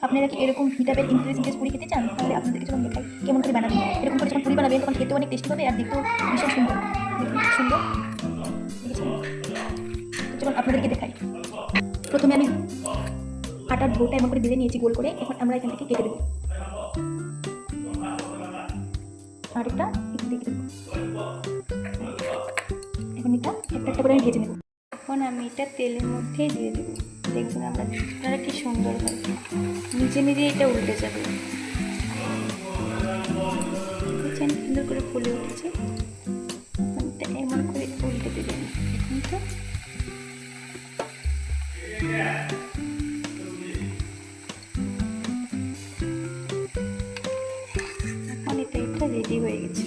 আপনারা কি এরকম ভিটাবেল ইন্টারেস্টিং পুরি খেতে চান? তাহলে আপনাদেরকে যখন দেখাই কেমন করে বানাবেন। এরকম করে যখন পুরি বানাবেন তখন খেতেও অনেক টেস্টি হবে আর দেখতেও ভীষণ সুন্দর। দেখুন কি সুন্দর, দেখেছেন? যখন আপনাদেরকে দেখাই, প্রথমে আমি আটার ডোটা এমন করে বেলে নিয়েছি গোল করে। এখন আমরা এখান থেকে কেটে দেবো আর এটা একটু দেখে দেবো। এখন এটা একটা একটা করে আমি ভেজে নেবো। এখন আমি এটা তেলের মধ্যেই দিয়ে দেবো। দেখবেন আপনারা কি সুন্দর হয়, নিজে নিজে এটা উল্টে যাবে। দেখছেন সুন্দর করে ফুলে উঠেছে। এটা এমন করে উল্টে দেবেন। দেখুন তো এখন এটা রেডি হয়ে গেছে।